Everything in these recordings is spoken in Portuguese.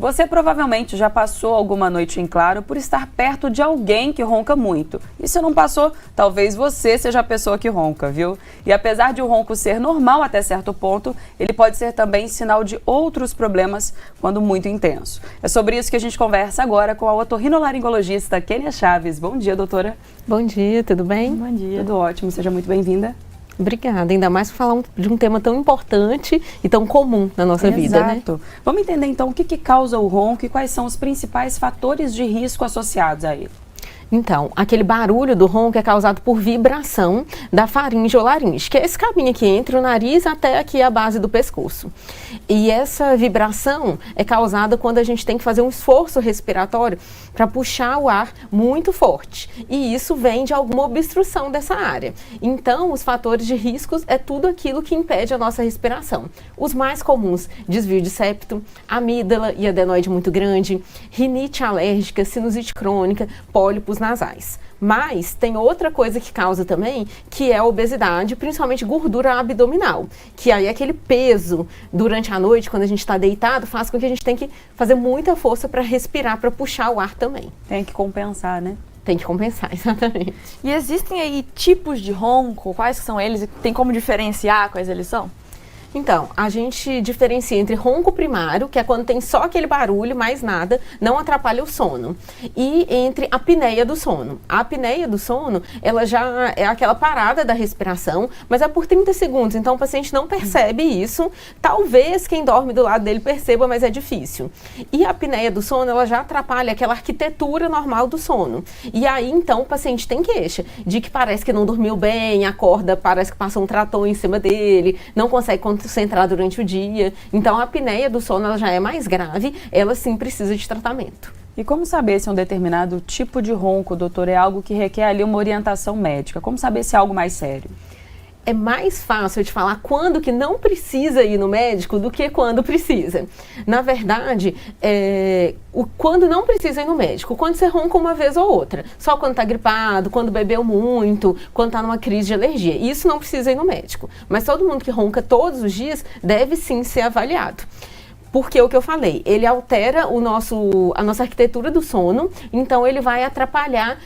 Você provavelmente já passou alguma noite em claro por estar perto de alguém que ronca muito. E se não passou, talvez você seja a pessoa que ronca, viu? E apesar de o ronco ser normal até certo ponto, ele pode ser também sinal de outros problemas quando muito intenso. É sobre isso que a gente conversa agora com a otorrinolaringologista Kênia Chaves. Bom dia, doutora. Bom dia, tudo bem? Bom dia. Tudo ótimo, seja muito bem-vinda. Obrigada, ainda mais por falar de um tema tão importante e tão comum na nossa vida, né? Exato. Vamos entender então o que causa o ronco e quais são os principais fatores de risco associados a ele. Então, aquele barulho do ronco é causado por vibração da faringe ou laringe, que é esse caminho aqui entre o nariz até aqui a base do pescoço. E essa vibração é causada quando a gente tem que fazer um esforço respiratório para puxar o ar muito forte. E isso vem de alguma obstrução dessa área. Então, os fatores de riscos é tudo aquilo que impede a nossa respiração. Os mais comuns, desvio de septo, amígdala e adenoide muito grande, rinite alérgica, sinusite crônica, pólipos nasais. Mas tem outra coisa que causa também, que é a obesidade, principalmente gordura abdominal, que aí aquele peso durante a noite, quando a gente está deitado, faz com que a gente tenha que fazer muita força para respirar, para puxar o ar também. Tem que compensar, né? Tem que compensar, exatamente. E existem aí tipos de ronco? Quais são eles? Tem como diferenciar quais eles são? Então, a gente diferencia entre ronco primário, que é quando tem só aquele barulho, mais nada, não atrapalha o sono, e entre a apneia do sono. A apneia do sono, ela já é aquela parada da respiração, mas é por 30 segundos, então o paciente não percebe isso. Talvez quem dorme do lado dele perceba, mas é difícil. E a apneia do sono, ela já atrapalha aquela arquitetura normal do sono. E aí, então, o paciente tem queixa de que parece que não dormiu bem, acorda, parece que passou um trator em cima dele, não consegue concentrar durante o dia. Então a apneia do sono ela já é mais grave, ela sim precisa de tratamento. E como saber se um determinado tipo de ronco, doutor, é algo que requer ali uma orientação médica? Como saber se é algo mais sério? É mais fácil de falar quando que não precisa ir no médico do que quando precisa. Na verdade, quando não precisa ir no médico, quando você ronca uma vez ou outra, só quando está gripado, quando bebeu muito, quando está numa crise de alergia, isso não precisa ir no médico. Mas todo mundo que ronca todos os dias deve sim ser avaliado. Porque o que eu falei, ele altera a nossa arquitetura do sono, então ele vai atrapalhar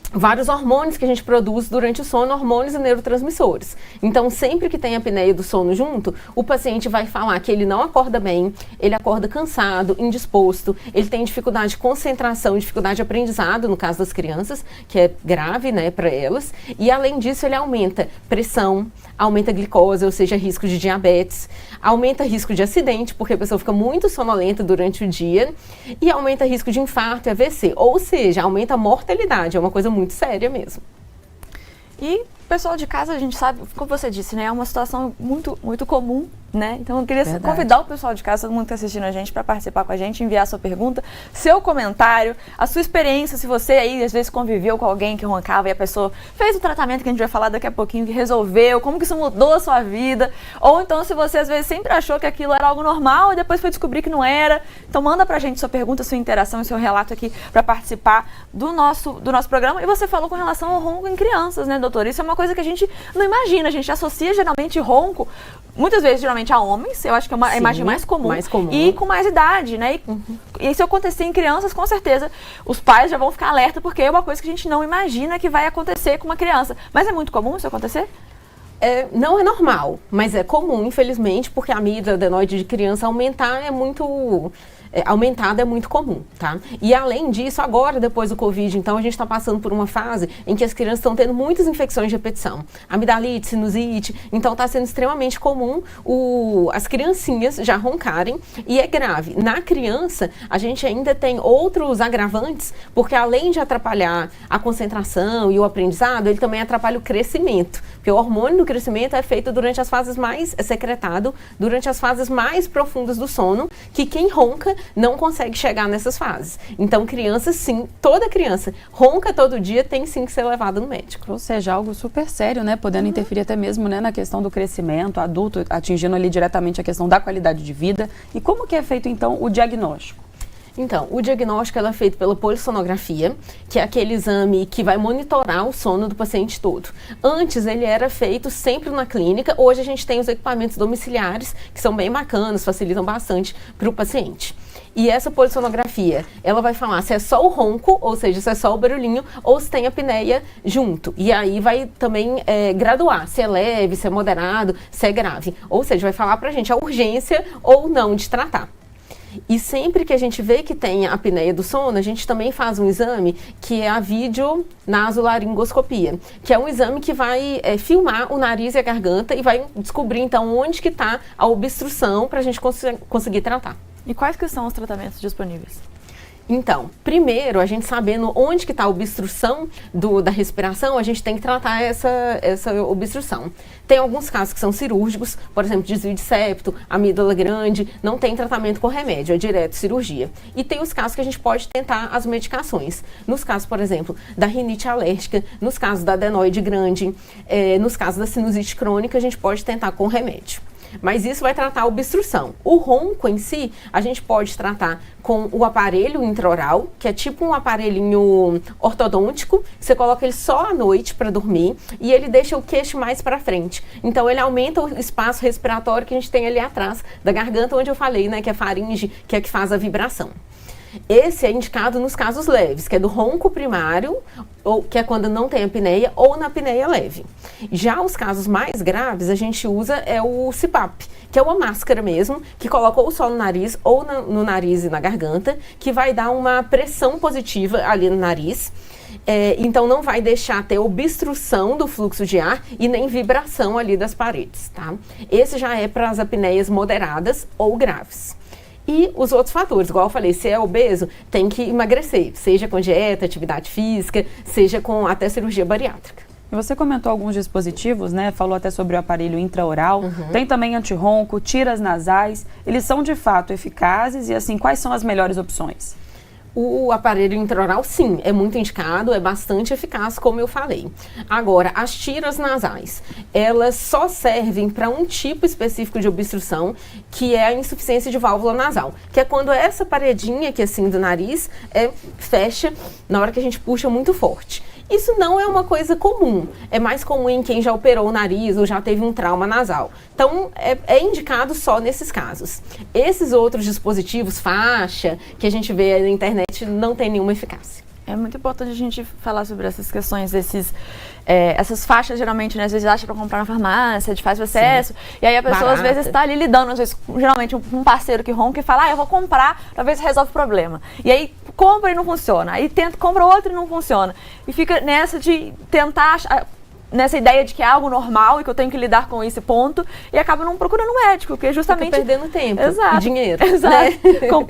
vários hormônios que a gente produz durante o sono, hormônios e neurotransmissores. Então, sempre que tem a apneia do sono junto, o paciente vai falar que ele não acorda bem, ele acorda cansado, indisposto, ele tem dificuldade de concentração, dificuldade de aprendizado, no caso das crianças, que é grave, né, para elas. E, além disso, ele aumenta pressão, aumenta glicose, ou seja, risco de diabetes, aumenta risco de acidente, porque a pessoa fica muito sonolenta durante o dia, e aumenta risco de infarto e AVC, ou seja, aumenta a mortalidade, é uma coisa muito séria mesmo. E o pessoal de casa, a gente sabe, como você disse, né, é uma situação muito, muito comum, né? Então eu queria convidar o pessoal de casa, todo mundo que está assistindo a gente, para participar com a gente, enviar sua pergunta, seu comentário, a sua experiência, se você aí às vezes conviveu com alguém que roncava e a pessoa fez o tratamento que a gente vai falar daqui a pouquinho, que resolveu, como que isso mudou a sua vida, ou então se você às vezes sempre achou que aquilo era algo normal e depois foi descobrir que não era. Então manda pra gente sua pergunta, sua interação e seu relato aqui para participar do nosso programa. E você falou com relação ao ronco em crianças, né, doutora? Isso é uma coisa que a gente não imagina, a gente associa geralmente ronco, muitas vezes geralmente a homens, eu acho que é uma imagem mais comum, e com mais idade, né? E se acontecer em crianças, com certeza os pais já vão ficar alerta, porque é uma coisa que a gente não imagina que vai acontecer com uma criança. Mas é muito comum isso acontecer? Não é normal, mas é comum, infelizmente, porque a amígdala, adenoide de criança aumentada é muito comum, tá? E além disso, agora, depois do Covid, então, a gente está passando por uma fase em que as crianças estão tendo muitas infecções de repetição. Amidalite, sinusite, então está sendo extremamente comum as criancinhas já roncarem, e é grave. Na criança, a gente ainda tem outros agravantes, porque além de atrapalhar a concentração e o aprendizado, ele também atrapalha o crescimento, porque o hormônio do crescimento é feito durante as fases secretado durante as fases mais profundas do sono, que quem ronca não consegue chegar nessas fases. Então, criança, sim, toda criança ronca todo dia, tem sim que ser levada no médico. Ou seja, algo super sério, né? Podendo interferir até mesmo, né, na questão do crescimento adulto, atingindo ali diretamente a questão da qualidade de vida. E como que é feito, então, o diagnóstico? Então, o diagnóstico ela é feito pela polissonografia, que é aquele exame que vai monitorar o sono do paciente todo. Antes ele era feito sempre na clínica, hoje a gente tem os equipamentos domiciliares, que são bem bacanas, facilitam bastante para o paciente. E essa polissonografia, ela vai falar se é só o ronco, ou seja, se é só o barulhinho, ou se tem apneia junto. E aí vai também graduar, se é leve, se é moderado, se é grave. Ou seja, vai falar pra gente a urgência ou não de tratar. E sempre que a gente vê que tem a apneia do sono, a gente também faz um exame que é a videonasolaringoscopia, que é um exame que vai filmar o nariz e a garganta e vai descobrir então onde que está a obstrução para a gente conseguir tratar. E quais que são os tratamentos disponíveis? Então, primeiro, a gente sabendo onde que está a obstrução da respiração, a gente tem que tratar essa obstrução. Tem alguns casos que são cirúrgicos, por exemplo, desvio de septo, amígdala grande, não tem tratamento com remédio, é direto cirurgia. E tem os casos que a gente pode tentar as medicações. Nos casos, por exemplo, da rinite alérgica, nos casos da adenoide grande, nos casos da sinusite crônica, a gente pode tentar com remédio. Mas isso vai tratar a obstrução. O ronco em si, a gente pode tratar com o aparelho intraoral, que é tipo um aparelhinho ortodôntico. Você coloca ele só à noite para dormir e ele deixa o queixo mais para frente. Então ele aumenta o espaço respiratório que a gente tem ali atrás da garganta, onde eu falei, né, que é a faringe, que é que faz a vibração. Esse é indicado nos casos leves, que é do ronco primário, ou que é quando não tem apneia, ou na apneia leve. Já os casos mais graves, a gente usa o CPAP, que é uma máscara mesmo, que coloca ou só no nariz, ou no nariz e na garganta, que vai dar uma pressão positiva ali no nariz. Então não vai deixar ter obstrução do fluxo de ar e nem vibração ali das paredes, tá? Esse já é para as apneias moderadas ou graves. E os outros fatores, igual eu falei, se é obeso, tem que emagrecer, seja com dieta, atividade física, seja com até cirurgia bariátrica. E você comentou alguns dispositivos, né? Falou até sobre o aparelho intraoral. Tem também antirronco, tiras nasais. Eles são de fato eficazes e, assim, quais são as melhores opções? O aparelho intraoral, sim, é muito indicado, é bastante eficaz, como eu falei. Agora, as tiras nasais, elas só servem para um tipo específico de obstrução, que é a insuficiência de válvula nasal, que é quando essa paredinha aqui assim do nariz fecha na hora que a gente puxa muito forte. Isso não é uma coisa comum, é mais comum em quem já operou o nariz ou já teve um trauma nasal. Então, é indicado só nesses casos. Esses outros dispositivos, faixa, que a gente vê na internet, não tem nenhuma eficácia. É muito importante a gente falar sobre essas questões, essas faixas, geralmente, né, às vezes acha para comprar na farmácia, de fácil acesso, e aí a pessoa às vezes está ali lidando, às vezes, geralmente um parceiro que ronca e fala, eu vou comprar, talvez resolve o problema. E aí compra e não funciona, aí compra outro e não funciona. E fica nessa de tentar nessa ideia de que é algo normal e que eu tenho que lidar com esse ponto e acaba não procurando um médico, porque justamente... Fica perdendo tempo e dinheiro. Exato. Né?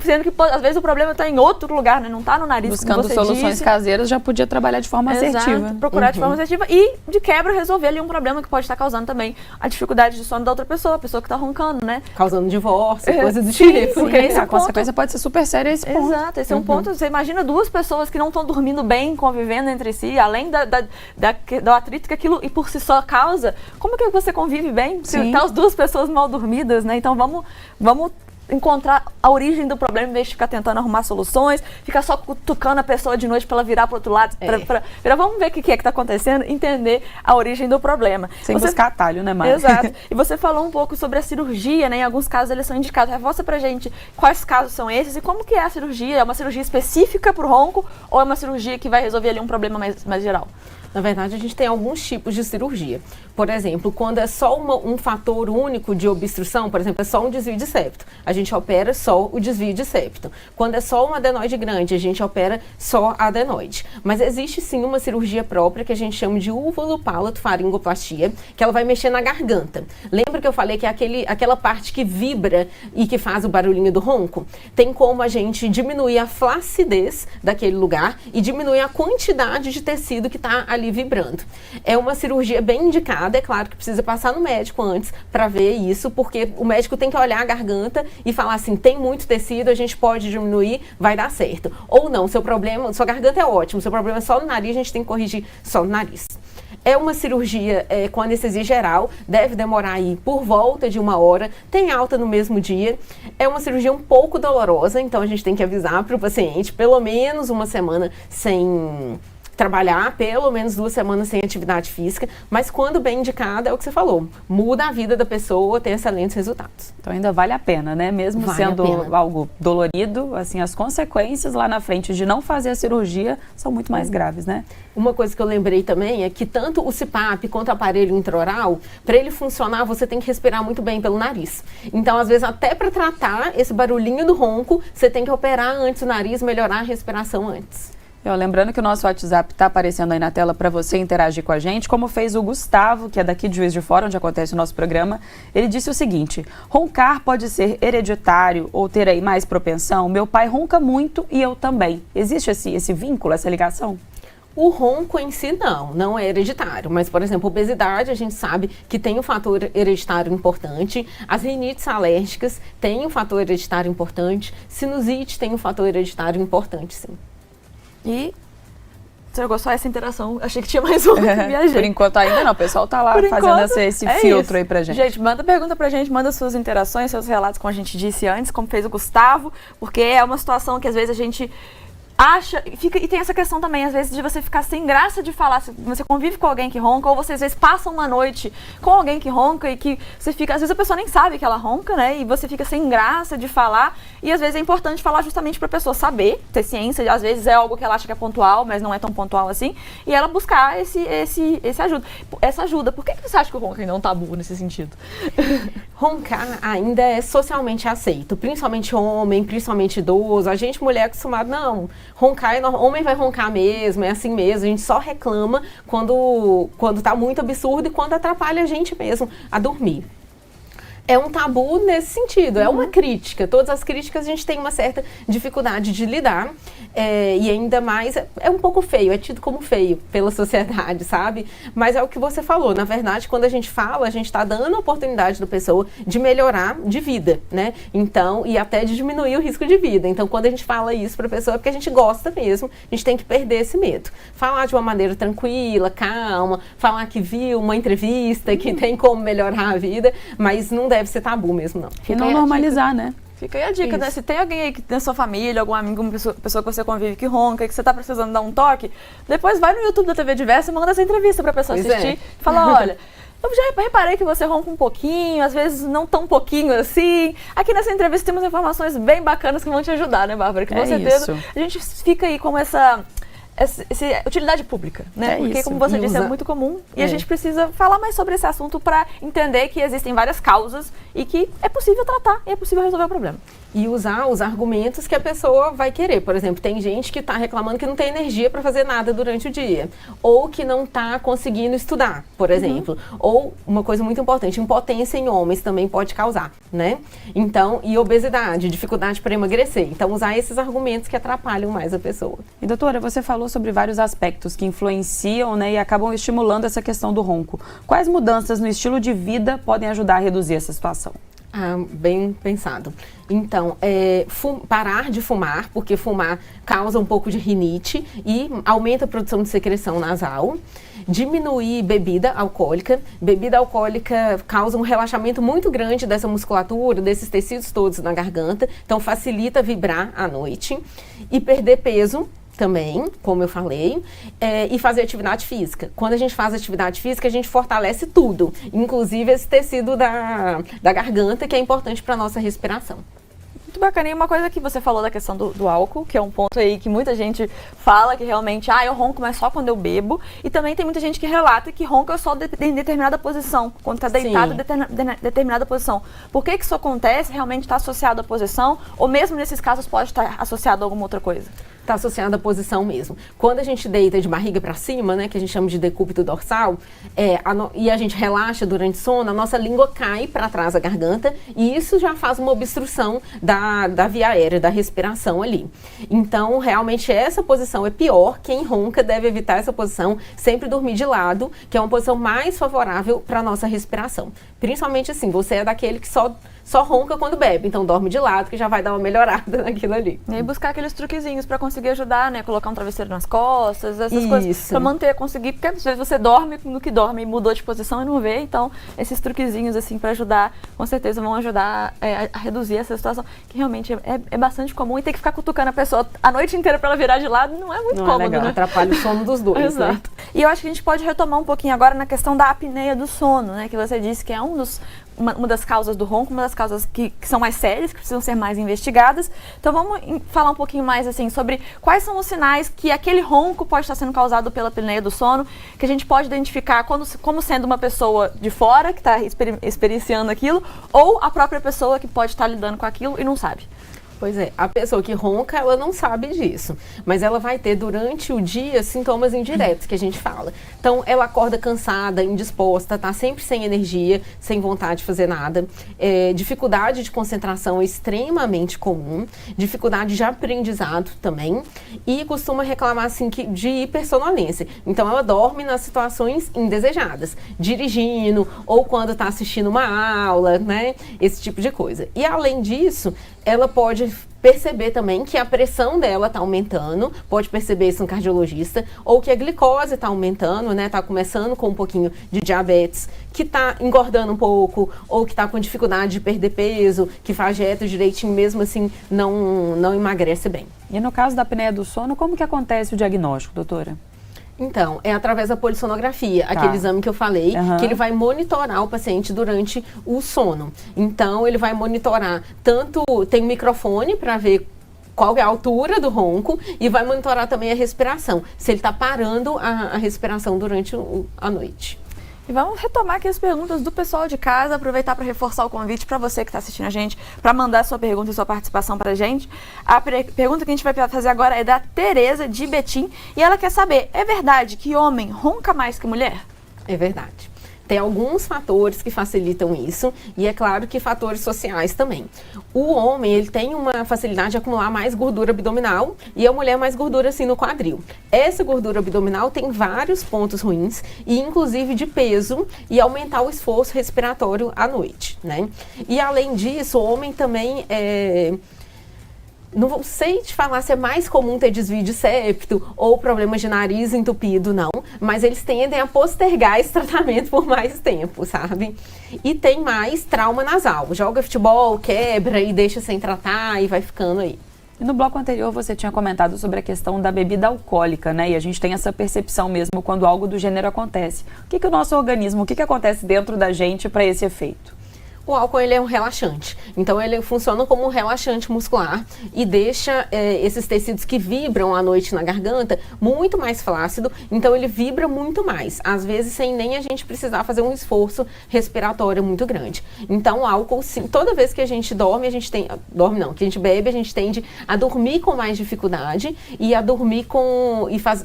Sendo que, às vezes, o problema está em outro lugar, né? Não está no nariz, buscando soluções caseiras, já podia trabalhar de forma assertiva. Procurar de forma assertiva e, de quebra, resolver ali um problema que pode estar causando também a dificuldade de sono da outra pessoa, a pessoa que está roncando, né? Causando divórcio, coisas do tipo. Porque a consequência pode ser super séria esse ponto. Exato, esse é um ponto. Você imagina duas pessoas que não estão dormindo bem, convivendo entre si, além do atrito que aquilo, e por si só, causa, como que você convive bem se tá as duas pessoas mal dormidas, né? Então vamos encontrar a origem do problema em vez de ficar tentando arrumar soluções, ficar só cutucando a pessoa de noite para ela virar para o outro lado, vamos ver o que é que está acontecendo, entender a origem do problema. Sem buscar atalho, né, Mari? Exato. E você falou um pouco sobre a cirurgia, né? Em alguns casos eles são indicados. Reforça pra gente quais casos são esses e como que é a cirurgia? É uma cirurgia específica para o ronco ou é uma cirurgia que vai resolver ali um problema mais geral? Na verdade, a gente tem alguns tipos de cirurgia. Por exemplo, quando é só um fator único de obstrução, por exemplo, é só um desvio de septo, a gente opera só o desvio de septo. Quando é só uma adenoide grande, a gente opera só a adenoide. Mas existe sim uma cirurgia própria que a gente chama de úvulo-palato-faringoplastia, que ela vai mexer na garganta. Lembra que eu falei que é aquela parte que vibra e que faz o barulhinho do ronco? Tem como a gente diminuir a flacidez daquele lugar e diminuir a quantidade de tecido que está ali vibrando. É uma cirurgia bem indicada, é claro que precisa passar no médico antes para ver isso, porque o médico tem que olhar a garganta e falar assim, tem muito tecido, a gente pode diminuir, vai dar certo. Ou não, sua garganta é ótima, seu problema é só no nariz, a gente tem que corrigir só no nariz. É uma cirurgia com anestesia geral, deve demorar aí por volta de 1 hora, tem alta no mesmo dia. É uma cirurgia um pouco dolorosa, então a gente tem que avisar para o paciente, pelo menos 1 semana sem trabalhar, pelo menos 2 semanas sem atividade física, mas quando bem indicada, é o que você falou, muda a vida da pessoa, tem excelentes resultados. Então ainda vale a pena, né? Mesmo Vale sendo algo dolorido, assim, as consequências lá na frente de não fazer a cirurgia são muito mais graves, né? Uma coisa que eu lembrei também é que tanto o CPAP quanto o aparelho intraoral, para ele funcionar, você tem que respirar muito bem pelo nariz. Então, às vezes, até para tratar esse barulhinho do ronco, você tem que operar antes o nariz, melhorar a respiração antes. Lembrando que o nosso WhatsApp está aparecendo aí na tela para você interagir com a gente, como fez o Gustavo, que é daqui de Juiz de Fora, onde acontece o nosso programa. Ele disse o seguinte: roncar pode ser hereditário ou ter aí mais propensão? Meu pai ronca muito e eu também. Existe esse vínculo, essa ligação? O ronco em si não é hereditário, mas, por exemplo, obesidade, a gente sabe que tem um fator hereditário importante, as rinites alérgicas têm um fator hereditário importante, sinusite tem um fator hereditário importante, sim. E você gostou dessa interação? Achei que tinha mais uma que viajei. Por enquanto ainda não, o pessoal tá lá fazendo esse filtro aí pra gente. Gente, manda pergunta pra gente, manda suas interações, seus relatos, como a gente disse antes, como fez o Gustavo, porque é uma situação que às vezes a gente acha, e tem essa questão também, às vezes, de você ficar sem graça de falar, se você convive com alguém que ronca, ou você às vezes passa uma noite com alguém que ronca e que você fica, às vezes a pessoa nem sabe que ela ronca, né, e você fica sem graça de falar, e às vezes é importante falar justamente pra pessoa saber, ter ciência, às vezes é algo que ela acha que é pontual, mas não é tão pontual assim, e ela buscar essa ajuda. Por que você acha que o ronco ainda é um tabu nesse sentido? Roncar ainda é socialmente aceito, principalmente homem, principalmente idoso, a gente mulher acostumada, não, roncar, homem vai roncar mesmo, é assim mesmo, a gente só reclama quando tá muito absurdo e quando atrapalha a gente mesmo a dormir. É um tabu nesse sentido, é uma crítica. Todas as críticas a gente tem uma certa dificuldade de lidar, e ainda mais é um pouco feio, é tido como feio pela sociedade, sabe? Mas é o que você falou, na verdade, quando a gente fala, a gente está dando a oportunidade da pessoa de melhorar de vida, né? Então, e até de diminuir o risco de vida. Então, quando a gente fala isso para a pessoa, é porque a gente gosta mesmo, a gente tem que perder esse medo. Falar de uma maneira tranquila, calma, falar que viu uma entrevista, que tem como melhorar a vida, mas não deve ser tabu mesmo, não. E não normalizar, né? Fica aí a dica, né? Se tem alguém aí na sua família, algum amigo, uma pessoa que você convive que ronca, que você tá precisando dar um toque, depois vai no YouTube da TV Diversa e manda essa entrevista pra pessoa assistir. Fala, olha, eu já reparei que você ronca um pouquinho, às vezes não tão pouquinho assim. Aqui nessa entrevista temos informações bem bacanas que vão te ajudar, né, Bárbara? Que com certeza a gente fica aí com essa utilidade pública, né? Porque, como você disse, é muito comum e a gente precisa falar mais sobre esse assunto para entender que existem várias causas e que é possível tratar e é possível resolver o problema. E usar os argumentos que a pessoa vai querer. Por exemplo, tem gente que está reclamando que não tem energia para fazer nada durante o dia. Ou que não está conseguindo estudar, por exemplo. Ou, uma coisa muito importante, impotência em homens também pode causar, né? Então, e obesidade, dificuldade para emagrecer. Então, usar esses argumentos que atrapalham mais a pessoa. E, doutora, você falou sobre vários aspectos que influenciam, né, e acabam estimulando essa questão do ronco. Quais mudanças no estilo de vida podem ajudar a reduzir essa situação? Bem pensado. Então, parar de fumar, porque fumar causa um pouco de rinite e aumenta a produção de secreção nasal. Diminuir bebida alcoólica. Bebida alcoólica causa um relaxamento muito grande dessa musculatura, desses tecidos todos na garganta, então facilita vibrar à noite. E perder peso também, como eu falei, e fazer atividade física. Quando a gente faz atividade física, a gente fortalece tudo, inclusive esse tecido da garganta, que é importante para a nossa respiração. Muito bacana. E uma coisa que você falou da questão do álcool, que é um ponto aí que muita gente fala que realmente, eu ronco, mas só quando eu bebo. E também tem muita gente que relata que ronca só em determinada posição, quando está deitado em determinada posição. Por que isso acontece? Realmente está associado à posição? Ou mesmo nesses casos pode estar associado a alguma outra coisa? Está associado à posição mesmo. Quando a gente deita de barriga para cima, né, que a gente chama de decúbito dorsal, e a gente relaxa durante o sono, a nossa língua cai para trás da garganta e isso já faz uma obstrução da via aérea, da respiração ali. Então, realmente, essa posição é pior. Quem ronca deve evitar essa posição, sempre dormir de lado, que é uma posição mais favorável para a nossa respiração. Principalmente assim, você é daquele que só ronca quando bebe, então dorme de lado, que já vai dar uma melhorada naquilo ali. E aí buscar aqueles truquezinhos para conseguir conseguir ajudar, né? Colocar um travesseiro nas costas, essas coisas. Pra manter, conseguir, porque às vezes você dorme no que dorme e mudou de posição e não vê. Então, esses truquezinhos, assim, pra ajudar, com certeza vão ajudar a reduzir essa situação, que realmente é bastante comum. E ter que ficar cutucando a pessoa a noite inteira pra ela virar de lado não é muito cômodo, né? Atrapalha o sono dos dois, Exato. né? E eu acho que a gente pode retomar um pouquinho agora na questão da apneia do sono, né? Que você disse que é uma das causas do ronco, uma das causas que são mais sérias, que precisam ser mais investigadas. Então vamos falar um pouquinho mais assim sobre quais são os sinais que aquele ronco pode estar sendo causado pela apneia do sono, que a gente pode identificar como sendo uma pessoa de fora que está experienciando aquilo, ou a própria pessoa que pode estar lidando com aquilo e não sabe. Pois é, a pessoa que ronca, ela não sabe disso, mas ela vai ter durante o dia sintomas indiretos que a gente fala. Então, ela acorda cansada, indisposta, tá sempre sem energia, sem vontade de fazer nada. Dificuldade de concentração é extremamente comum, dificuldade de aprendizado também, e costuma reclamar assim de hipersonolência. Então, ela dorme nas situações indesejadas, dirigindo ou quando está assistindo uma aula, né? Esse tipo de coisa. E além disso, ela pode perceber também que a pressão dela está aumentando, pode perceber isso no cardiologista, ou que a glicose está aumentando, né? Está começando com um pouquinho de diabetes, que está engordando um pouco, ou que está com dificuldade de perder peso, que faz dieta direitinho, mesmo assim não emagrece bem. E no caso da apneia do sono, como que acontece o diagnóstico, doutora? Então, é através da polissonografia, aquele exame que eu falei, que ele vai monitorar o paciente durante o sono. Então, ele vai monitorar tanto, tem um microfone para ver qual é a altura do ronco e vai monitorar também a respiração, se ele está parando a respiração durante a noite. E vamos retomar aqui as perguntas do pessoal de casa, aproveitar para reforçar o convite para você que está assistindo a gente, para mandar sua pergunta e sua participação para a gente. A pergunta que a gente vai fazer agora é da Tereza de Betim, e ela quer saber, é verdade que homem ronca mais que mulher? É verdade. Tem alguns fatores que facilitam isso, e é claro que fatores sociais também. O homem, ele tem uma facilidade de acumular mais gordura abdominal, e a mulher mais gordura assim no quadril. Essa gordura abdominal tem vários pontos ruins, e inclusive de peso, e aumentar o esforço respiratório à noite, né? E além disso, o homem também não sei te falar se é mais comum ter desvio de septo ou problemas de nariz entupido, não. Mas eles tendem a postergar esse tratamento por mais tempo, sabe? E tem mais trauma nasal. Joga futebol, quebra e deixa sem tratar e vai ficando aí. E no bloco anterior você tinha comentado sobre a questão da bebida alcoólica, né? E a gente tem essa percepção mesmo quando algo do gênero acontece. O que o nosso organismo, o que acontece dentro da gente para esse efeito? O álcool, ele é um relaxante, então ele funciona como um relaxante muscular e deixa esses tecidos que vibram à noite na garganta muito mais flácido, então ele vibra muito mais, às vezes sem nem a gente precisar fazer um esforço respiratório muito grande. Então o álcool, sim, toda vez que a gente dorme, que a gente bebe, a gente tende a dormir com mais dificuldade e a dormir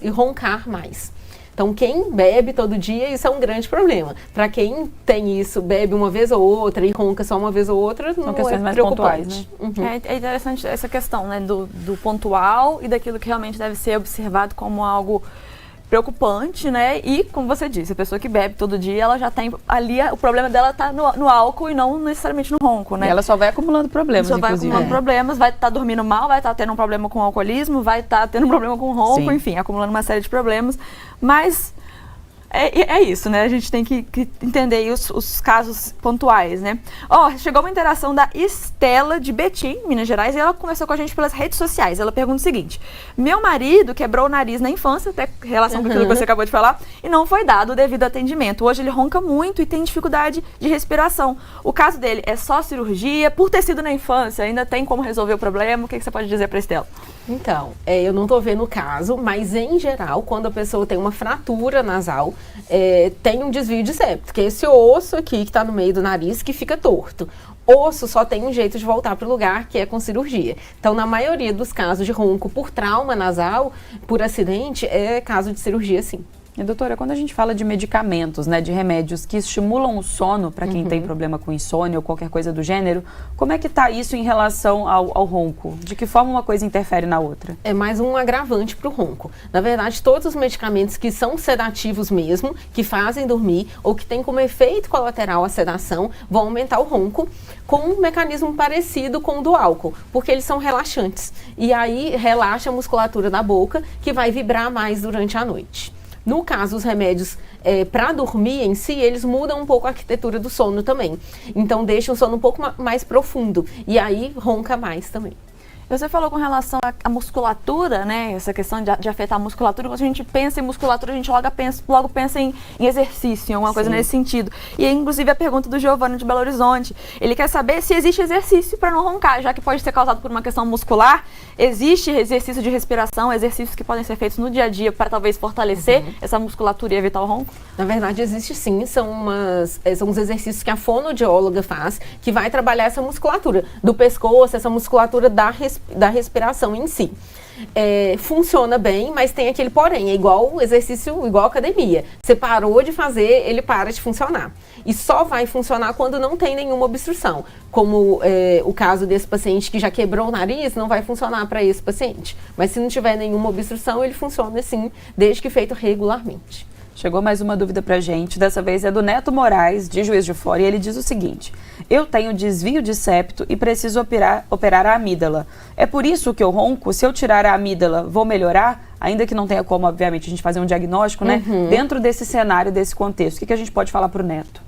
e roncar mais. Então, quem bebe todo dia, isso é um grande problema. Para quem tem isso, bebe uma vez ou outra e ronca só uma vez ou outra, são não questões é mais preocupante. Pontuais, né? É interessante essa questão, né, do pontual e daquilo que realmente deve ser observado como algo preocupante, né? E, como você disse, a pessoa que bebe todo dia, ela já tem ali, o problema dela está no álcool e não necessariamente no ronco, né? E ela só vai acumulando problemas, só vai acumulando problemas, vai estar dormindo mal, vai estar tendo um problema com o alcoolismo, vai estar tendo um problema com o ronco, enfim, acumulando uma série de problemas. Mas é isso, né? A gente tem que entender aí os casos pontuais, né? Chegou uma interação da Estela de Betim, Minas Gerais, e ela conversou com a gente pelas redes sociais. Ela pergunta o seguinte: meu marido quebrou o nariz na infância, até em relação com aquilo que você acabou de falar, e não foi dado o devido atendimento. Hoje ele ronca muito e tem dificuldade de respiração. O caso dele é só cirurgia, por ter sido na infância, ainda tem como resolver o problema? O que você pode dizer para a Estela? Então, eu não tô vendo o caso, mas em geral, quando a pessoa tem uma fratura nasal, tem um desvio de septo, que é esse osso aqui que tá no meio do nariz que fica torto. Osso só tem um jeito de voltar para o lugar, que é com cirurgia. Então, na maioria dos casos de ronco por trauma nasal, por acidente, é caso de cirurgia, sim. E, doutora, quando a gente fala de medicamentos, né, de remédios que estimulam o sono para quem tem problema com insônia ou qualquer coisa do gênero, como é que está isso em relação ao ronco? De que forma uma coisa interfere na outra? É mais um agravante para o ronco. Na verdade, todos os medicamentos que são sedativos mesmo, que fazem dormir ou que têm como efeito colateral a sedação, vão aumentar o ronco com um mecanismo parecido com o do álcool, porque eles são relaxantes. E aí relaxa a musculatura da boca, que vai vibrar mais durante a noite. No caso, os remédios para dormir em si, eles mudam um pouco a arquitetura do sono também. Então, deixam o sono um pouco mais profundo. E aí, ronca mais também. Você falou com relação à musculatura, né? Essa questão de afetar a musculatura. Quando a gente pensa em musculatura, a gente logo pensa em exercício, em alguma coisa nesse sentido. E, inclusive, a pergunta do Giovanni de Belo Horizonte. Ele quer saber se existe exercício para não roncar, já que pode ser causado por uma questão muscular. Existe exercício de respiração, exercícios que podem ser feitos no dia a dia para talvez fortalecer essa musculatura e evitar o ronco? Na verdade, existe sim. São uns exercícios que a fonoaudióloga faz, que vai trabalhar essa musculatura do pescoço, essa musculatura da respiração em si. Funciona bem, mas tem aquele porém, é igual exercício, igual academia. Você parou de fazer, ele para de funcionar. E só vai funcionar quando não tem nenhuma obstrução. Como o caso desse paciente que já quebrou o nariz, não vai funcionar para esse paciente. Mas se não tiver nenhuma obstrução, ele funciona sim, desde que feito regularmente. Chegou mais uma dúvida pra gente, dessa vez é do Neto Moraes, de Juiz de Fora, e ele diz o seguinte: eu tenho desvio de septo e preciso operar a amígdala. É por isso que eu ronco? Se eu tirar a amígdala, vou melhorar? Ainda que não tenha como, obviamente, a gente fazer um diagnóstico, né? Dentro desse cenário, desse contexto, o que a gente pode falar pro Neto?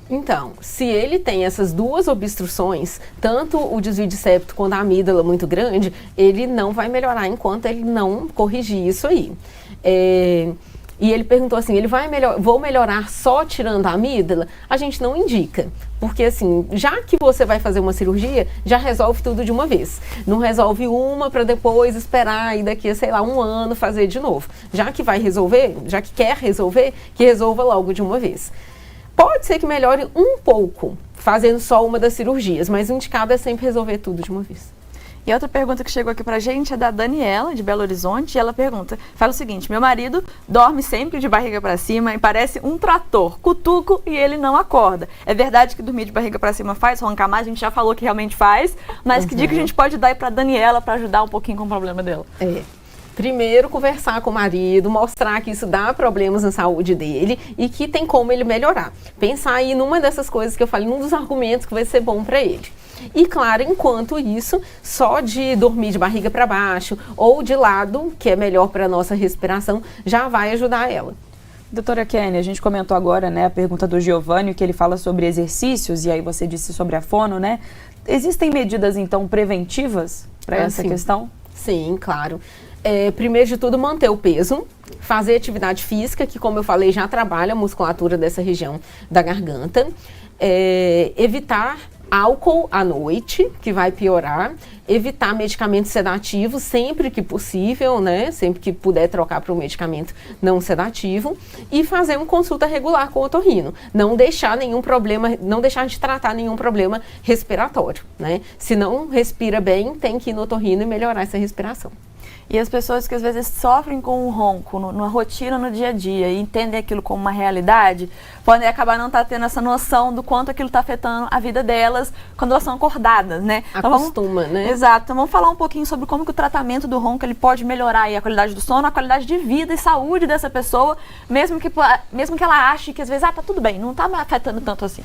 Então, se ele tem essas duas obstruções, tanto o desvio de septo quanto a amígdala muito grande, ele não vai melhorar enquanto ele não corrigir isso aí. E ele perguntou assim, vou melhorar só tirando a amígdala? A gente não indica, porque assim, já que você vai fazer uma cirurgia, já resolve tudo de uma vez. Não resolve uma para depois esperar e daqui a, sei lá, 1 ano fazer de novo. Já que vai resolver, já que quer resolver, que resolva logo de uma vez. Pode ser que melhore um pouco, fazendo só uma das cirurgias, mas o indicado é sempre resolver tudo de uma vez. E outra pergunta que chegou aqui pra gente é da Daniela, de Belo Horizonte, e ela fala o seguinte: meu marido dorme sempre de barriga pra cima e parece um trator, cutuco e ele não acorda. É verdade que dormir de barriga pra cima faz roncar mais? A gente já falou que realmente faz, mas que dica a gente pode dar aí pra Daniela pra ajudar um pouquinho com o problema dela? Primeiro, conversar com o marido, mostrar que isso dá problemas na saúde dele e que tem como ele melhorar. Pensar aí numa dessas coisas que eu falei, num dos argumentos que vai ser bom pra ele. E claro, enquanto isso, só de dormir de barriga para baixo ou de lado, que é melhor para a nossa respiração, já vai ajudar ela. Doutora Kênia, a gente comentou agora, né, a pergunta do Giovanni, que ele fala sobre exercícios, e aí você disse sobre a fono, né? Existem medidas, então, preventivas para essa questão? Sim, claro. Primeiro de tudo, manter o peso, fazer atividade física, que como eu falei, já trabalha a musculatura dessa região da garganta, evitar álcool à noite, que vai piorar, evitar medicamentos sedativos sempre que possível, né? Sempre que puder trocar para um medicamento não sedativo e fazer uma consulta regular com o otorrino. Não deixar nenhum problema, não deixar de tratar nenhum problema respiratório, né? Se não respira bem, tem que ir no otorrino e melhorar essa respiração. E as pessoas que às vezes sofrem com o ronco na rotina, no dia a dia, e entendem aquilo como uma realidade, podem acabar não tendo essa noção do quanto aquilo está afetando a vida delas quando elas são acordadas, né? Acostuma, né? Exato. Então vamos falar um pouquinho sobre como que o tratamento do ronco ele pode melhorar aí a qualidade do sono, a qualidade de vida e saúde dessa pessoa, mesmo que ela ache que às vezes, tá tudo bem, não tá me afetando tanto assim.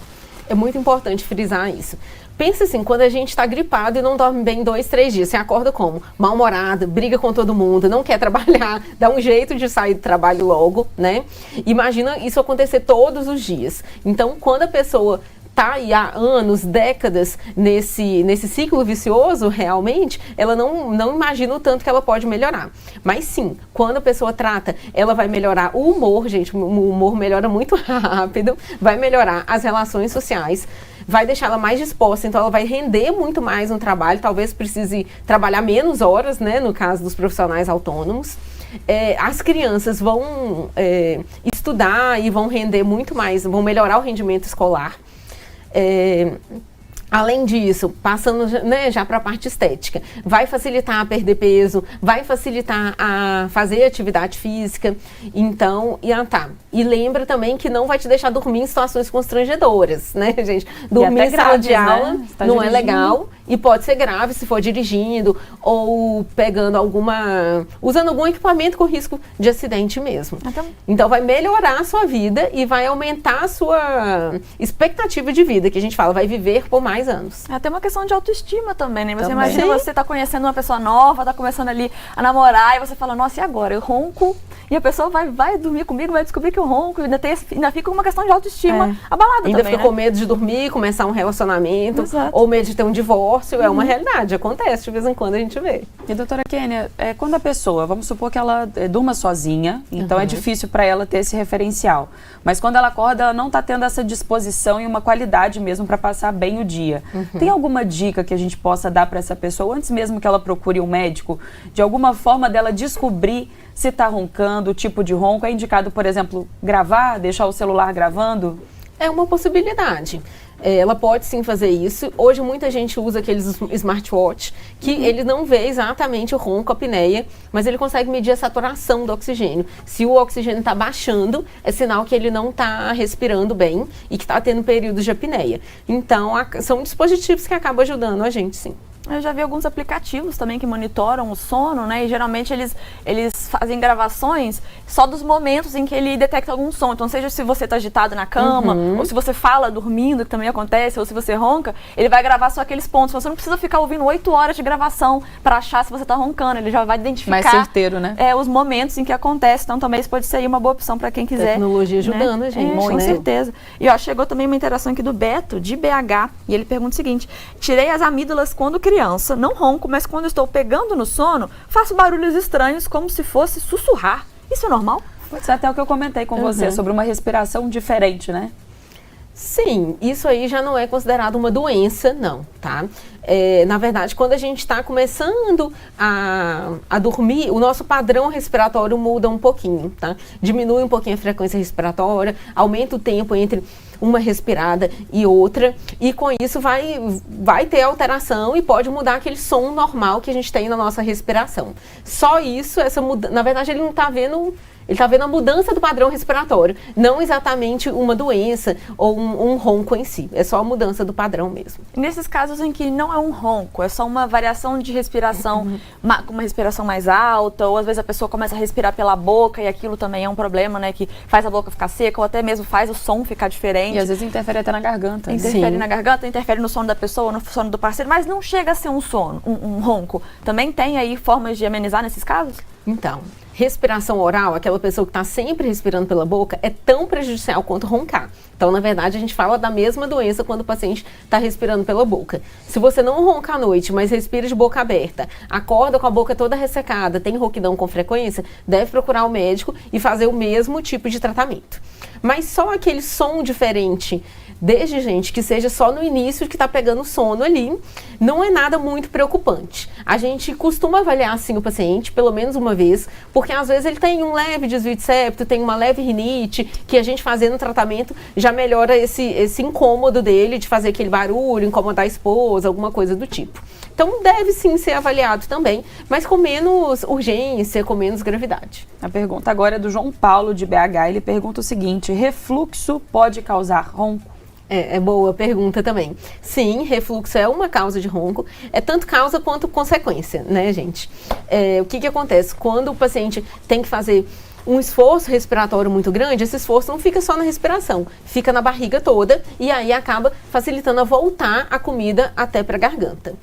É muito importante frisar isso. Pensa assim, quando a gente está gripado e não dorme bem 2, 3 dias, você acorda como? Mal-humorada, briga com todo mundo, não quer trabalhar, dá um jeito de sair do trabalho logo, né? Imagina isso acontecer todos os dias. Então, quando a pessoa está aí há anos, décadas nesse ciclo vicioso, realmente, ela não imagina o tanto que ela pode melhorar. Mas sim, quando a pessoa trata, ela vai melhorar o humor, gente, o humor melhora muito rápido, vai melhorar as relações sociais, vai deixar ela mais disposta, então ela vai render muito mais no trabalho, talvez precise trabalhar menos horas, né, no caso dos profissionais autônomos. As crianças vão estudar e vão render muito mais, vão melhorar o rendimento escolar. Além disso, passando, né, já para a parte estética, vai facilitar a perder peso, vai facilitar a fazer atividade física. Então, E lembra também que não vai te deixar dormir em situações constrangedoras, né, gente? Dormir em sala de aula não é legal e pode ser grave se for dirigindo ou usando algum equipamento com risco de acidente mesmo. Então, vai melhorar a sua vida e vai aumentar a sua expectativa de vida, que a gente fala, vai viver por mais anos. É até uma questão de autoestima também, né? Você imagina você tá conhecendo uma pessoa nova, tá começando ali a namorar e você fala, nossa, e agora? Eu ronco e a pessoa vai dormir comigo, vai descobrir que eu ronco, ainda fica uma questão de autoestima abalada ainda também, fica com medo de dormir, começar um relacionamento, ou medo de ter um divórcio, é uma realidade, acontece de vez em quando a gente vê. E doutora Kênia, quando a pessoa, vamos supor que ela durma sozinha, então é difícil para ela ter esse referencial, mas quando ela acorda, ela não tá tendo essa disposição e uma qualidade mesmo para passar bem o dia. Tem alguma dica que a gente possa dar para essa pessoa, antes mesmo que ela procure um médico, de alguma forma dela descobrir se está roncando, o tipo de ronco? É indicado, por exemplo, gravar, deixar o celular gravando? É uma possibilidade. Ela pode sim fazer isso. Hoje muita gente usa aqueles smartwatch que ele não vê exatamente o ronco, a apneia, mas ele consegue medir a saturação do oxigênio. Se o oxigênio está baixando, é sinal que ele não está respirando bem e que está tendo períodos de apneia. Então, são dispositivos que acabam ajudando a gente, sim. Eu já vi alguns aplicativos também que monitoram o sono, né? E geralmente eles fazem gravações só dos momentos em que ele detecta algum som. Então, seja se você está agitado na cama, ou se você fala dormindo, que também acontece, ou se você ronca, ele vai gravar só aqueles pontos. Você não precisa ficar ouvindo 8 horas de gravação para achar se você está roncando. Ele já vai identificar mais certeiro, né? Os momentos em que acontece. Então, também isso pode ser uma boa opção para quem quiser. Tecnologia ajudando, né? A gente. Com certeza. E ó, chegou também uma interação aqui do Beto, de BH, e ele pergunta o seguinte: tirei as amígdalas quando criança, não ronco, mas quando estou pegando no sono, faço barulhos estranhos como se fosse sussurrar. Isso é normal? Pode ser até o que eu comentei com você, sobre uma respiração diferente, né? Sim, isso aí já não é considerado uma doença, não, tá? Na verdade, quando a gente está começando a dormir, o nosso padrão respiratório muda um pouquinho, tá? Diminui um pouquinho a frequência respiratória, aumenta o tempo entre uma respirada e outra, e com isso vai ter alteração e pode mudar aquele som normal que a gente tem na nossa respiração. Só isso, na verdade, ele não está vendo... Ele está vendo a mudança do padrão respiratório, não exatamente uma doença ou um ronco em si. É só a mudança do padrão mesmo. Nesses casos em que não é um ronco, é só uma variação de respiração, uma respiração mais alta, ou às vezes a pessoa começa a respirar pela boca e aquilo também é um problema, né? Que faz a boca ficar seca ou até mesmo faz o som ficar diferente. E às vezes interfere até na garganta. Interfere na garganta, interfere no sono da pessoa, no sono do parceiro, mas não chega a ser um sono, um ronco. Também tem aí formas de amenizar nesses casos? Então, respiração oral, aquela pessoa que está sempre respirando pela boca, é tão prejudicial quanto roncar. Então, na verdade, a gente fala da mesma doença quando o paciente está respirando pela boca. Se você não ronca à noite, mas respira de boca aberta, acorda com a boca toda ressecada, tem rouquidão com frequência, deve procurar o médico e fazer o mesmo tipo de tratamento. Mas só aquele som diferente, desde, gente, que seja só no início que está pegando sono ali, não é nada muito preocupante. A gente costuma avaliar, assim, o paciente, pelo menos uma vez, porque às vezes ele tem um leve desvio de septo, tem uma leve rinite, que a gente fazendo o tratamento já melhora esse incômodo dele de fazer aquele barulho, incomodar a esposa, alguma coisa do tipo. Então, deve sim ser avaliado também, mas com menos urgência, com menos gravidade. A pergunta agora é do João Paulo, de BH. Ele pergunta o seguinte: refluxo pode causar ronco? É boa pergunta também. Sim, refluxo é uma causa de ronco, é tanto causa quanto consequência, né, gente? O que acontece? Quando o paciente tem que fazer um esforço respiratório muito grande, esse esforço não fica só na respiração, fica na barriga toda e aí acaba facilitando a voltar a comida até para a garganta.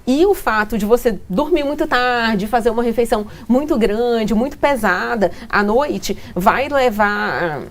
E o fato de você dormir muito tarde, fazer uma refeição muito grande, muito pesada à noite, vai levar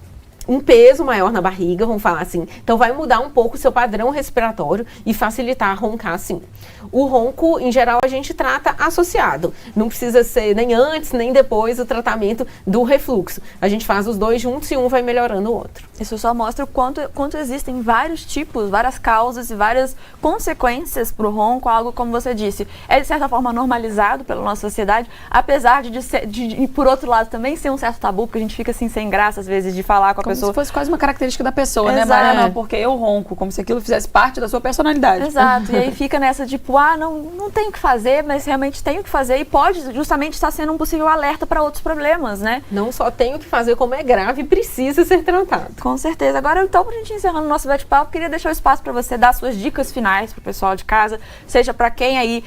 um peso maior na barriga, vamos falar assim. Então, vai mudar um pouco o seu padrão respiratório e facilitar roncar, sim. O ronco, em geral, a gente trata associado. Não precisa ser nem antes, nem depois do tratamento do refluxo. A gente faz os dois juntos e um vai melhorando o outro. Isso só mostra o quanto existem vários tipos, várias causas e várias consequências para o ronco, algo como você disse. É, de certa forma, normalizado pela nossa sociedade, apesar de por outro lado, também ser um certo tabu, porque a gente fica assim, sem graça, às vezes, de falar com a pessoa... se fosse quase uma característica da pessoa, né, Exato. Mariana? Porque eu ronco, como se aquilo fizesse parte da sua personalidade. Exato, e aí fica nessa tipo, não tenho o que fazer, mas realmente tenho o que fazer e pode justamente estar sendo um possível alerta para outros problemas, né? Não só tenho o que fazer, como é grave e precisa ser tratado. Com certeza. Agora, então, pra gente encerrando o nosso bate-papo, queria deixar o espaço para você dar suas dicas finais pro pessoal de casa, seja para quem aí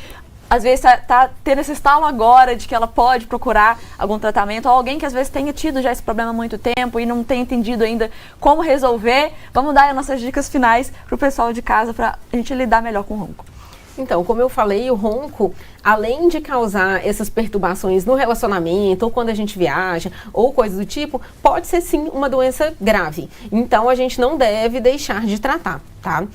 às vezes tá tendo esse estalo agora de que ela pode procurar algum tratamento, ou alguém que às vezes tenha tido já esse problema há muito tempo e não tem entendido ainda como resolver. Vamos dar as nossas dicas finais pro pessoal de casa pra gente lidar melhor com o ronco. Então, como eu falei, o ronco, além de causar essas perturbações no relacionamento, ou quando a gente viaja, ou coisa do tipo, pode ser sim uma doença grave. Então, a gente não deve deixar de tratar, tá?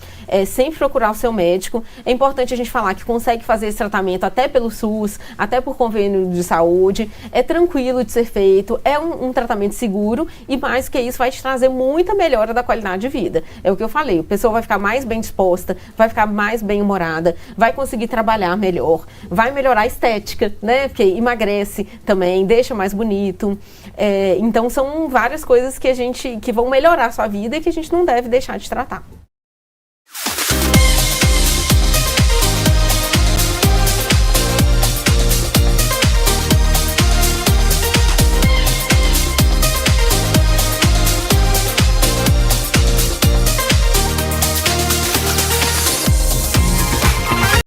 Sempre procurar o seu médico. É importante a gente falar que consegue fazer esse tratamento até pelo SUS, até por convênio de saúde. É tranquilo de ser feito, é um tratamento seguro e mais que isso vai te trazer muita melhora da qualidade de vida. É o que eu falei, a pessoa vai ficar mais bem disposta, vai ficar mais bem-humorada, vai conseguir trabalhar melhor, vai melhorar a estética, né? Porque emagrece também, deixa mais bonito. Então são várias coisas que vão melhorar a sua vida e que a gente não deve deixar de tratar.